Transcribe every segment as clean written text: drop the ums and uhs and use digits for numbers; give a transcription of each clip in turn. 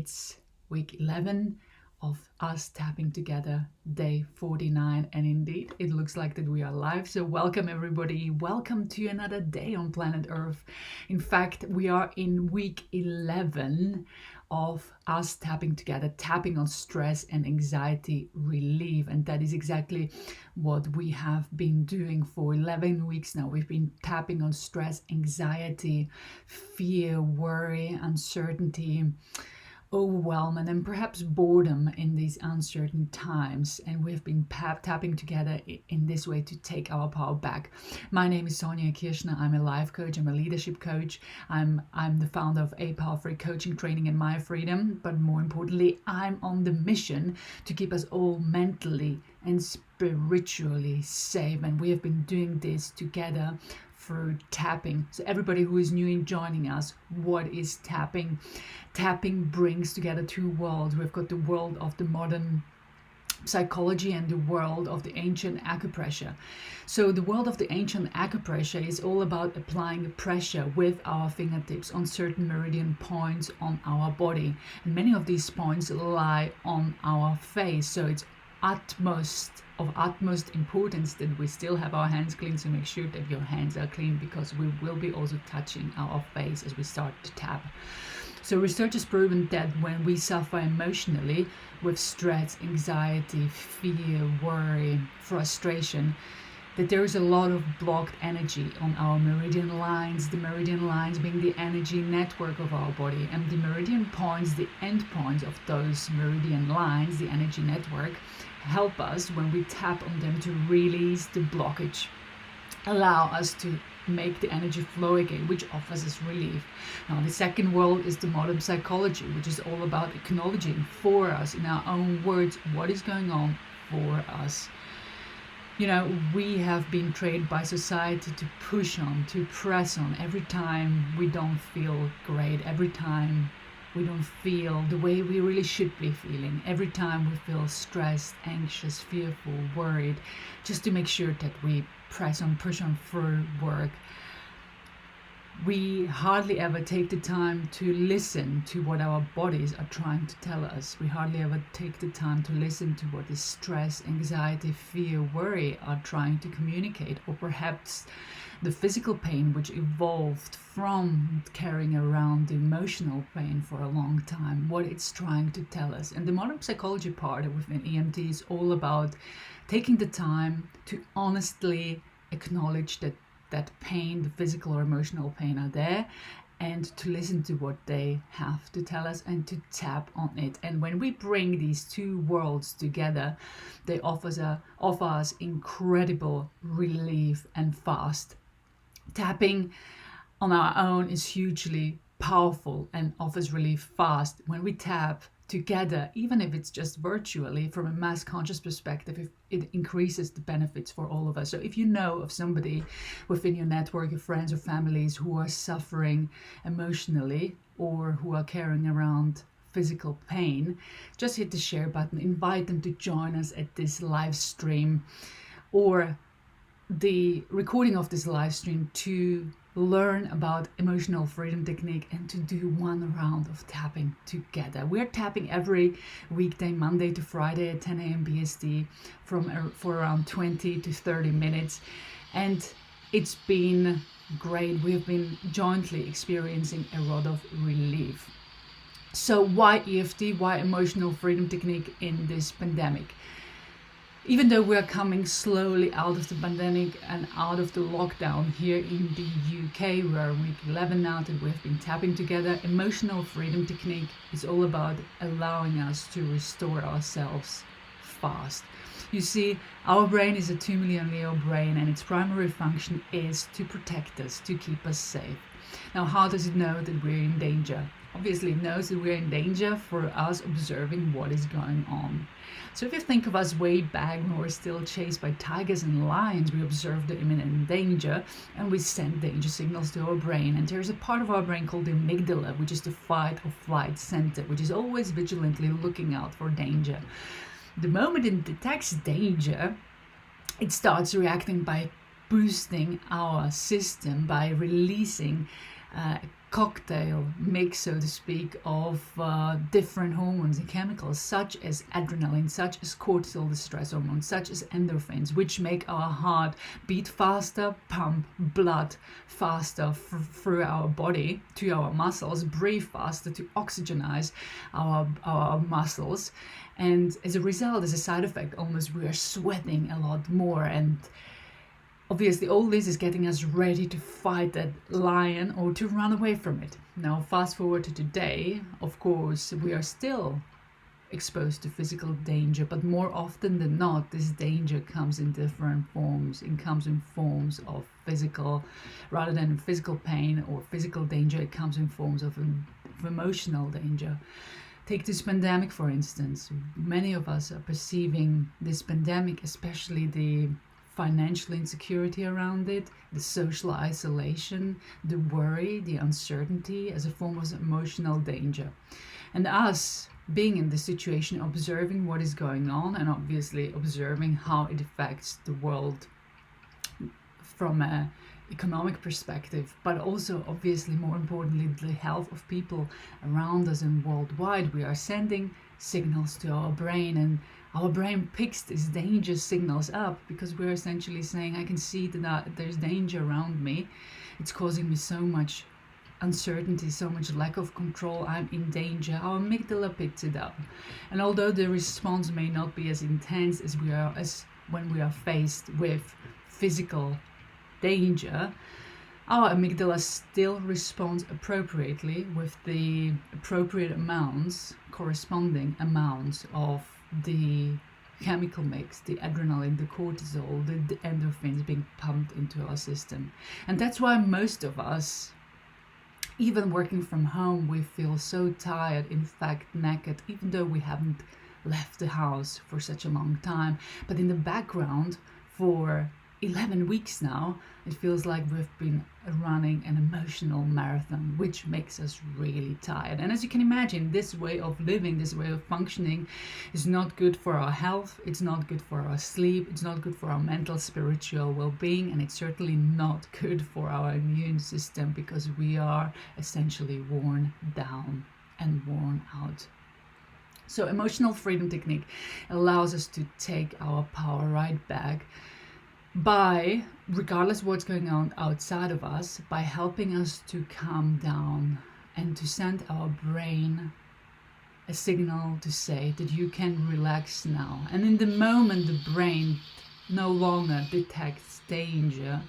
It's week 11 of us tapping together, day 49, and indeed it looks like that we are live. So welcome everybody, welcome to another day on planet Earth. In fact, we are in week 11 of us tapping together, tapping on stress and anxiety relief, and that is exactly what we have been doing for 11 weeks now. We've been tapping on stress, anxiety, fear, worry, uncertainty, overwhelm, and then perhaps boredom in these uncertain times, and we've been tapping together in this way to take our power back. My name is Sonja Kirschner. I'm a life coach, I'm a leadership coach, I'm the founder of A Power Free Coaching Training and My Freedom, but more importantly, I'm on the mission to keep us all mentally and spiritually safe, and we have been doing this together through tapping. So everybody who is new in joining us, what is tapping? Tapping brings together two worlds. We've got the world of the modern psychology and the world of the ancient acupressure. So the world of the ancient acupressure is all about applying pressure with our fingertips on certain meridian points on our body, and many of these points lie on our face. So it's of utmost importance that we still have our hands clean, so make sure that your hands are clean, because we will be also touching our face as we start to tap. So research has proven that when we suffer emotionally with stress, anxiety, fear, worry, frustration, that there is a lot of blocked energy on our meridian lines, the meridian lines being the energy network of our body, and the meridian points, the end points of those meridian lines, the energy network, help us when we tap on them to release the blockage, allow us to make the energy flow again, which offers us relief. Now, the second world is the modern psychology, which is all about acknowledging for us in our own words what is going on for us. You know, we have been trained by society to push on, to press on every time we don't feel great, every time we don't feel the way we really should be feeling, every time we feel stressed, anxious, fearful, worried, just to make sure that we press on, push on through work. We hardly ever take the time to listen to what our bodies are trying to tell us. We hardly ever take the time to listen to what the stress, anxiety, fear, worry are trying to communicate, or perhaps the physical pain which evolved from carrying around the emotional pain for a long time, what it's trying to tell us. And the modern psychology part within EMT is all about taking the time to honestly acknowledge that pain, the physical or emotional pain, are there, and to listen to what they have to tell us and to tap on it. And when we bring these two worlds together, they offer us incredible relief and fast. Tapping on our own is hugely powerful and offers relief fast. When we tap together, even if it's just virtually, from a mass conscious perspective, it increases the benefits for all of us. So if you know of somebody within your network, your friends or families, who are suffering emotionally or who are carrying around physical pain, just hit the share button, invite them to join us at this live stream or the recording of this live stream to learn about emotional freedom technique and to do one round of tapping together. We're tapping every weekday, Monday to Friday at 10 a.m. BST for around 20 to 30 minutes. And it's been great. We've been jointly experiencing a lot of relief. So why EFT? Why emotional freedom technique in this pandemic? Even though we're coming slowly out of the pandemic and out of the lockdown here in the UK, we're in week 11 now that we've been tapping together, emotional freedom technique is all about allowing us to restore ourselves fast. You see, our brain is a 2 million Leo brain, and its primary function is to protect us, to keep us safe. Now, how does it know that we're in danger? Obviously, it knows that we're in danger for us observing what is going on. So if you think of us way back when we were still chased by tigers and lions, we observed the imminent danger and we send danger signals to our brain. And there's a part of our brain called the amygdala, which is the fight or flight center, which is always vigilantly looking out for danger. The moment it detects danger, it starts reacting by boosting our system, by releasing cocktail mix, so to speak, of different hormones and chemicals such as adrenaline, such as cortisol, the stress hormone, such as endorphins, which make our heart beat faster, pump blood faster through our body to our muscles, breathe faster to oxygenize our muscles. And as a result, as a side effect, almost we are sweating a lot more. And obviously, all this is getting us ready to fight that lion or to run away from it. Now, fast forward to today, of course, we are still exposed to physical danger, but more often than not, this danger comes in different forms. It comes in forms of physical, rather than physical pain or physical danger, it comes in forms of emotional danger. Take this pandemic, for instance. Many of us are perceiving this pandemic, especially the financial insecurity around it, the social isolation, the worry, the uncertainty as a form of emotional danger. And us being in this situation, observing what is going on and obviously observing how it affects the world from an economic perspective, but also obviously more importantly the health of people around us and worldwide, we are sending signals to our brain, and our brain picks these danger signals up because we're essentially saying, I can see that there's danger around me. It's causing me so much uncertainty, so much lack of control. I'm in danger. Our amygdala picks it up. And although the response may not be as intense as when we are faced with physical danger, our amygdala still responds appropriately with the appropriate amounts, corresponding amounts of the chemical mix, the adrenaline, the cortisol, the endorphins being pumped into our system. And that's why most of us, even working from home, we feel so tired, in fact knackered, even though we haven't left the house for such a long time. But in the background, for 11 weeks now, it feels like we've been running an emotional marathon, which makes us really tired. And as you can imagine, this way of living, this way of functioning is not good for our health, it's not good for our sleep, it's not good for our mental, spiritual well-being, and it's certainly not good for our immune system because we are essentially worn down and worn out. So emotional freedom technique allows us to take our power right back by, regardless of what's going on outside of us, by helping us to calm down and to send our brain a signal to say that you can relax now. And in the moment the brain no longer detects danger,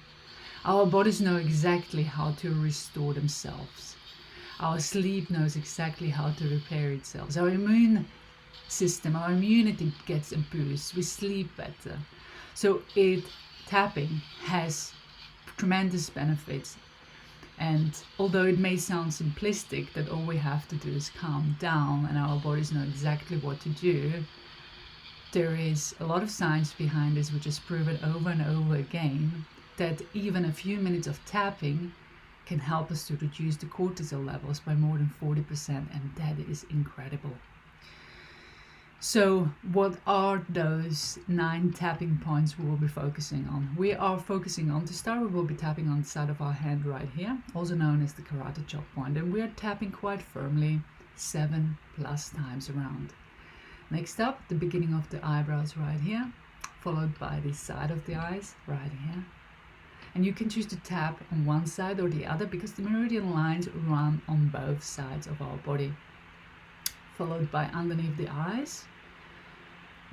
our bodies know exactly how to restore themselves. Our sleep knows exactly how to repair itself. Our immune system, our immunity gets a boost. We sleep better. So tapping has tremendous benefits, and although it may sound simplistic that all we have to do is calm down and our bodies know exactly what to do, there is a lot of science behind this which is proven over and over again that even a few minutes of tapping can help us to reduce the cortisol levels by more than 40%, and that is incredible. So what are those 9 tapping points we will be focusing on? We are focusing on, to start, we will be tapping on the side of our hand right here, also known as the karate chop point, and we are tapping quite firmly 7+ times around. Next up, the beginning of the eyebrows right here, followed by the side of the eyes right here. And you can choose to tap on one side or the other because the meridian lines run on both sides of our body. Followed by underneath the eyes.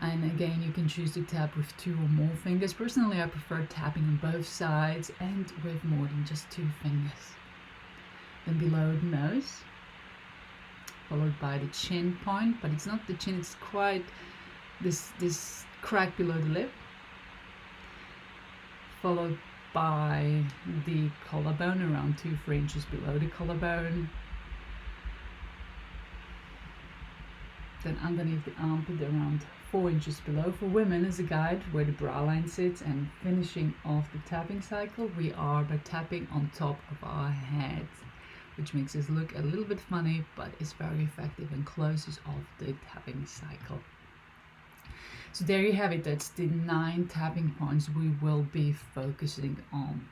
And again, you can choose to tap with 2 or more fingers. Personally, I prefer tapping on both sides and with more than just 2 fingers. Then below the nose, followed by the chin point, but it's not the chin, it's quite this crack below the lip. Followed by the collarbone, around 2-3 inches below the collarbone. Then underneath the armpit, around 4 inches below for women as a guide, where the bra line sits. And finishing off the tapping cycle, we are by tapping on top of our head, which makes us look a little bit funny, but is very effective and closes off the tapping cycle. So there you have it. That's the 9 tapping points we will be focusing on.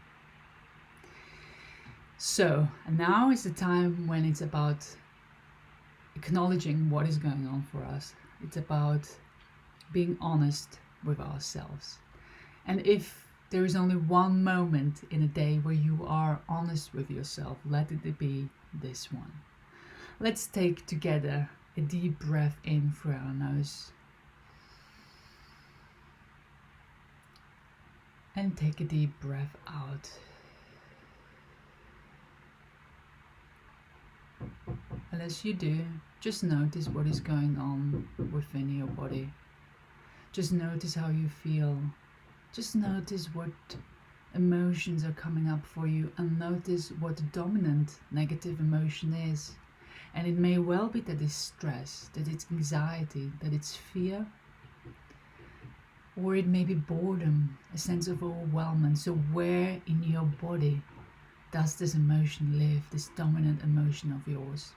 So now is the time when it's about acknowledging what is going on for us. It's about being honest with ourselves. And if there is only one moment in a day where you are honest with yourself, let it be this one. Let's take together a deep breath in through our nose. And take a deep breath out. And as you do, just notice what is going on within your body. Just notice how you feel. Just notice what emotions are coming up for you, and notice what the dominant negative emotion is. And it may well be that it's stress, that it's anxiety, that it's fear, or it may be boredom, a sense of overwhelmment. So where in your body does this emotion live, this dominant emotion of yours?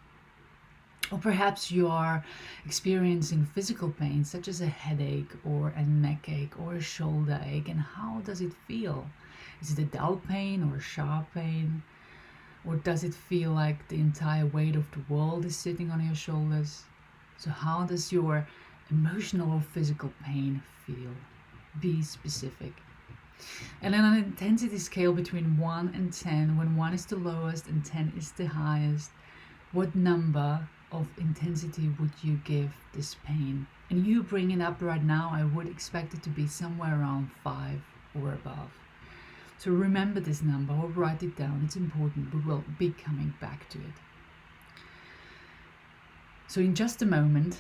Or perhaps you are experiencing physical pain, such as a headache or a neck ache or a shoulder ache. And how does it feel? Is it a dull pain or a sharp pain? Or does it feel like the entire weight of the world is sitting on your shoulders? So how does your emotional or physical pain feel? Be specific. And then on an intensity scale between 1 and 10, when 1 is the lowest and 10 is the highest, what number of intensity would you give this pain? And you bring it up right now, I would expect it to be somewhere around 5 or above. So remember this number or write it down. It's important. We will be coming back to it. So in just a moment,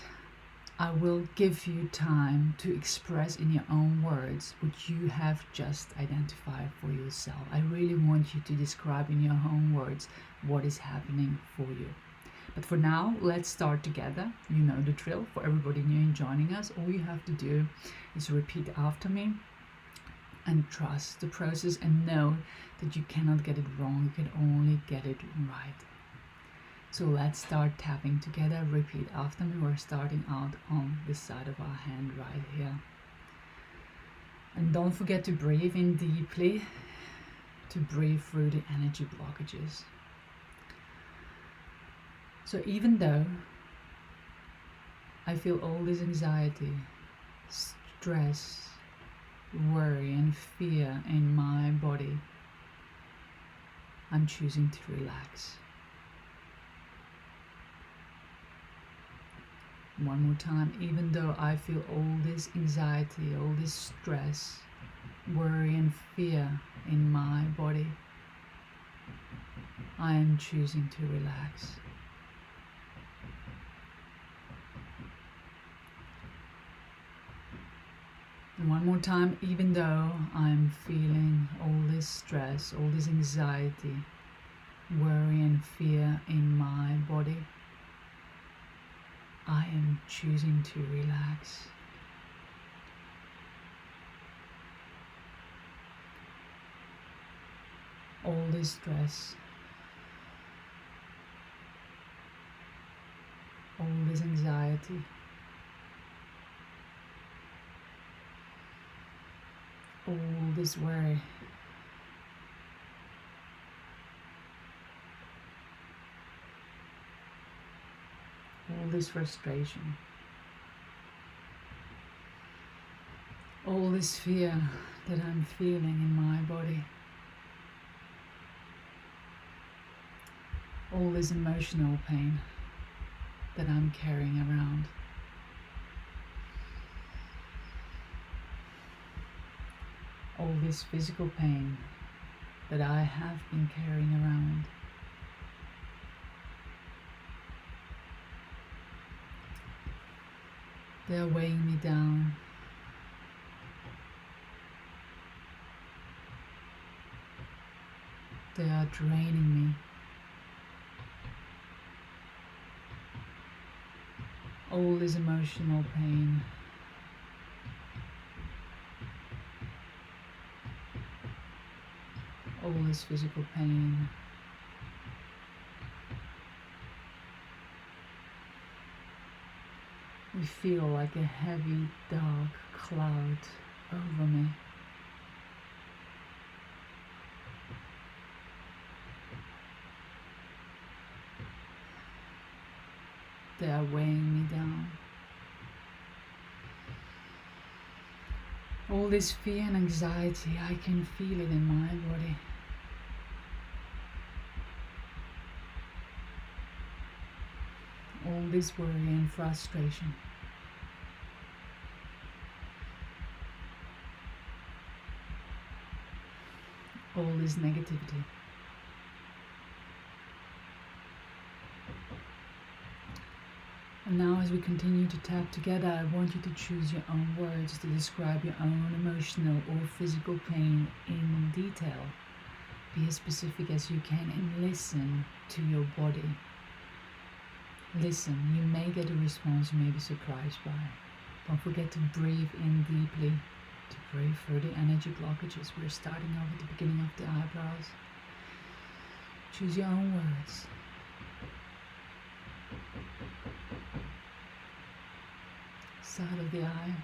I will give you time to express in your own words what you have just identified for yourself. I really want you to describe in your own words what is happening for you. But for now, let's start together. You know the drill. For everybody new joining us, all you have to do is repeat after me and trust the process and know that you cannot get it wrong. You can only get it right. So let's start tapping together. Repeat after me. We're starting out on the side of our hand right here. And don't forget to breathe in deeply, to breathe through the energy blockages. So even though I feel all this anxiety, stress, worry and fear in my body, I'm choosing to relax. One more time. Even though I feel all this anxiety, all this stress, worry and fear in my body, I am choosing to relax. And one more time. Even though I'm feeling all this stress, all this anxiety, worry and fear in my body, I am choosing to relax. All this stress, all this anxiety, all this worry, all this frustration, all this fear that I'm feeling in my body, all this emotional pain that I'm carrying around. All this physical pain that I have been carrying around. They're weighing me down. They are draining me. All this emotional pain, all this physical pain, we feel like a heavy dark cloud over me. They are weighing me down. All this fear and anxiety, I can feel it in my body. All this worry and frustration. All this negativity. And now as we continue to tap together, I want you to choose your own words to describe your own emotional or physical pain in detail. Be as specific as you can and listen to your body. Listen, you may get a response you may be surprised by. Don't forget to breathe in deeply, to breathe through the energy blockages. We're starting off at the beginning of the eyebrows. Choose your own words. Side of the eye.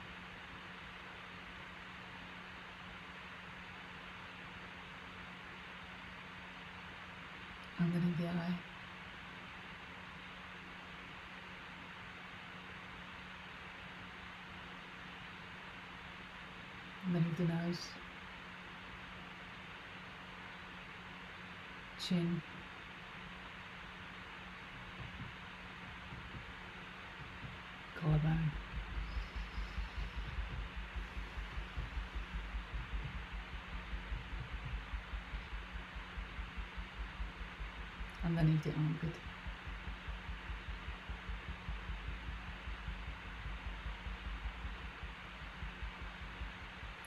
Underneath the eye. Underneath the nose. Chin. Collarbone. Underneath the armpit.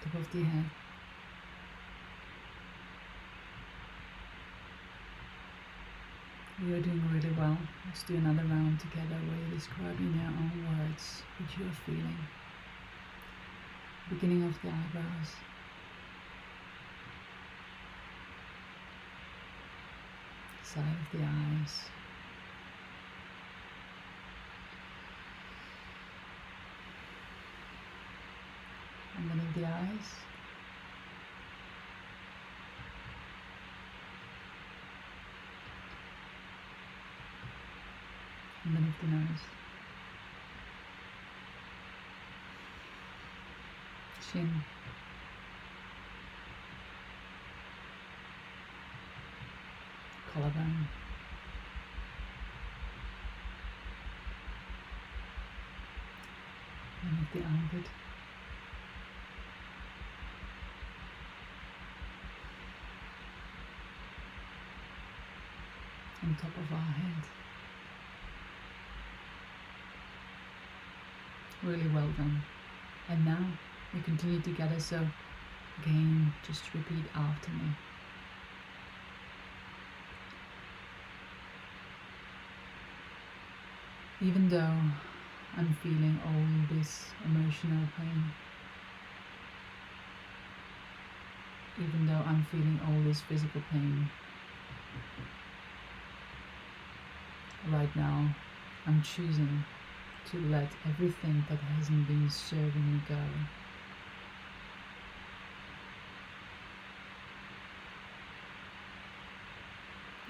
Top of the head. We are doing really well. Let's do another round together where you describe in your own words what you are feeling. Beginning of the eyebrows. Side of the eyes. Underneath the eyes. Underneath the nose. Chin. Collarbone. Underneath the armpit. On top of our head. Really well done. And now we continue together, so again, just repeat after me. Even though I'm feeling all this emotional pain, even though I'm feeling all this physical pain, right now I'm choosing to let everything that hasn't been serving me go.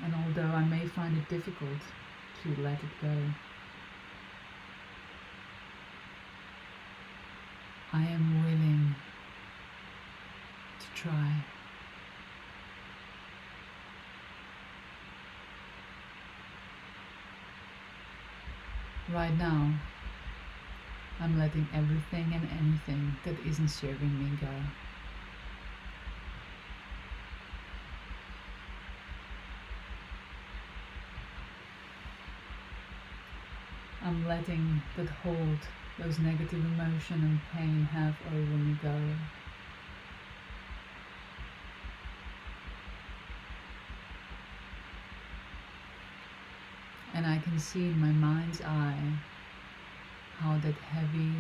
And although I may find it difficult to let it go, I am willing to try. Right now, I'm letting everything and anything that isn't serving me go. I'm letting that hold those negative emotion and pain have over me go. And I can see in my mind's eye how that heavy,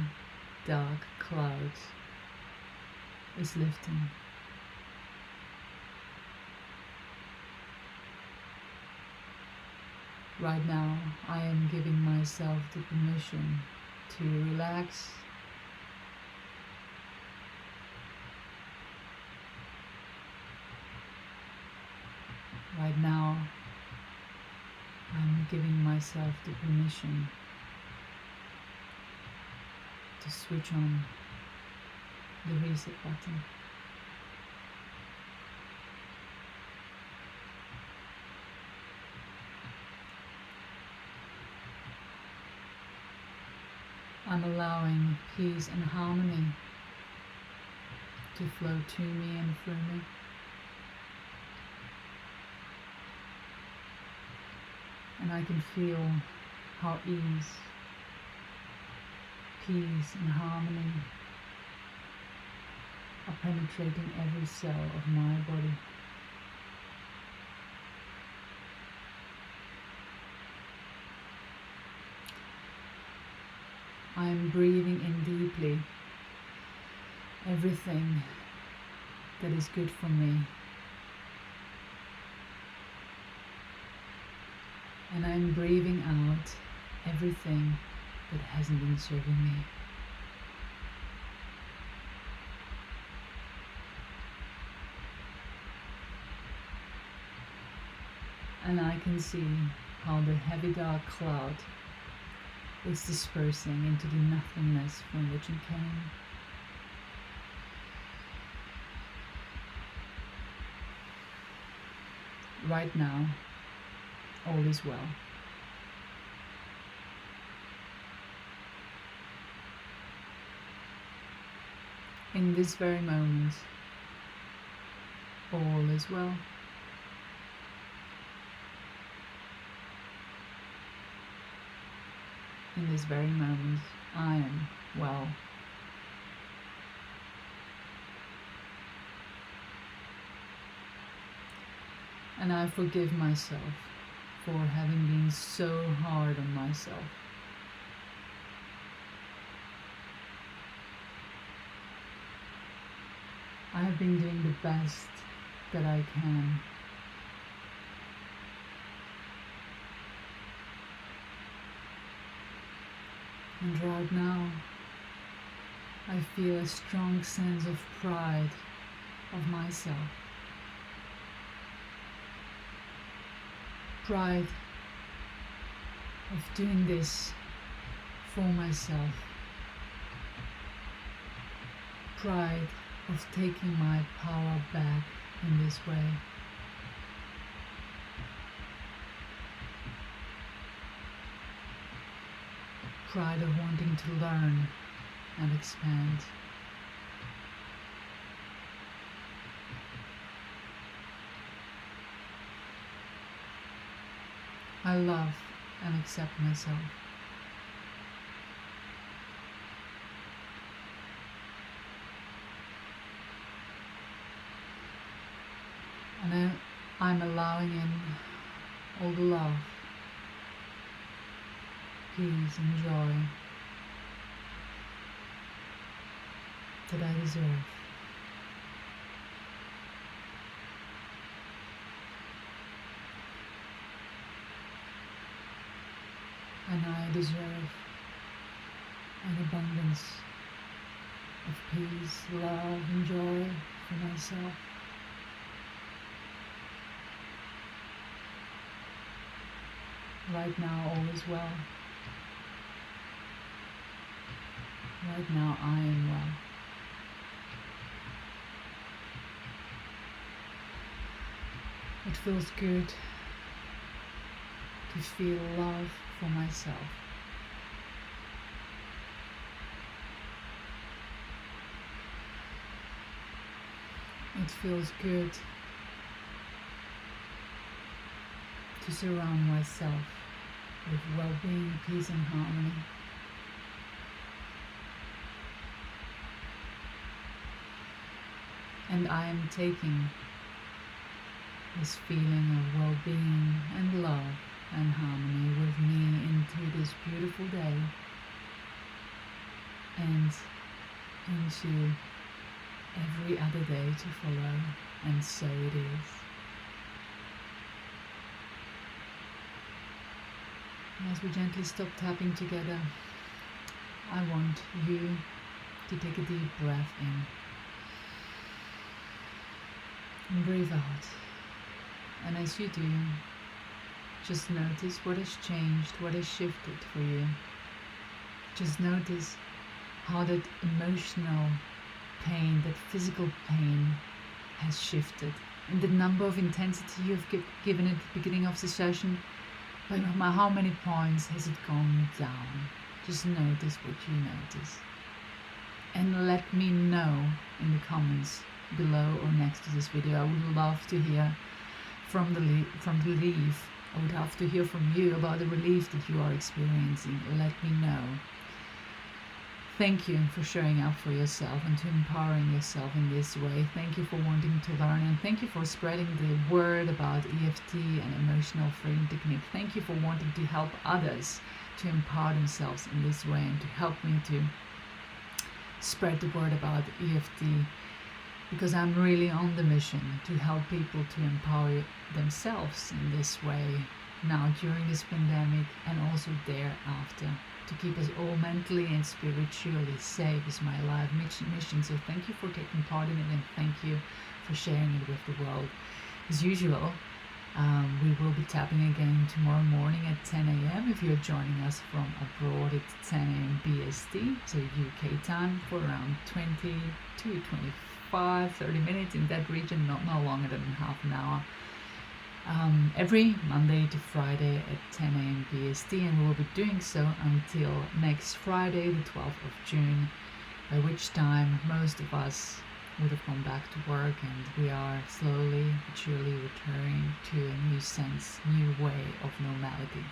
dark cloud is lifting. Right now, I am giving myself the permission to relax, right now I'm giving myself the permission to switch on the reset button. I'm allowing peace and harmony to flow to me and through me. And I can feel how ease, peace and harmony are penetrating every cell of my body. I am breathing in deeply everything that is good for me. And I'm breathing out everything that hasn't been serving me. And I can see how the heavy dark cloud is dispersing into the nothingness from which it came. Right now, all is well. In this very moment, all is well. In this very moment, I am well. And I forgive myself for having been so hard on myself. I have been doing the best that I can. And right now, I feel a strong sense of pride of myself. Pride of doing this for myself. Pride of taking my power back in this way. Pride of wanting to learn and expand. I love and accept myself. And I'm allowing in all the love, peace and joy that I deserve. And I deserve an abundance of peace, love and joy for myself. Right now, all is well. Right now, I am well. It feels good to feel love for myself. It feels good to surround myself with well-being, peace and harmony. And I am taking this feeling of well-being and love and harmony with me into this beautiful day and into every other day to follow, and so it is. As we gently stop tapping together, I want you to take a deep breath in and breathe out. And as you do, just notice what has changed, what has shifted for you. Just notice how that emotional pain, that physical pain has shifted, and the number of intensity you've given at the beginning of the session, by how many points has it gone down? Just notice what you notice. And let me know in the comments below or next to this video. I would love to hear from the relief. I would love to hear from you about the relief that you are experiencing. Let me know. Thank you for showing up for yourself and to empowering yourself in this way. Thank you for wanting to learn, and thank you for spreading the word about EFT and emotional freedom technique. Thank you for wanting to help others to empower themselves in this way and to help me to spread the word about EFT, because I'm really on the mission to help people to empower themselves in this way now during this pandemic and also thereafter, to keep us all mentally and spiritually safe is my life mission. So thank you for taking part in it, and thank you for sharing it with the world. As usual, we will be tapping again tomorrow morning at 10 a.m. If you're joining us from abroad, it's 10 a.m. BST, so UK time, for around 20 to 25, 30 minutes in that region, not no longer than half an hour. Every Monday to Friday at 10 a.m. BST, and we'll be doing so until next Friday, the 12th of June, by which time most of us would have gone back to work, and we are slowly but surely returning to a new way of normality.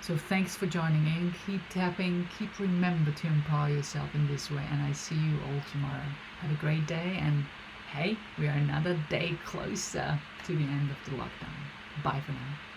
So thanks for joining in. Keep tapping, remember to empower yourself in this way, and I see you all tomorrow. Have a great day, and hey, we are another day closer to the end of the lockdown. Bye for now.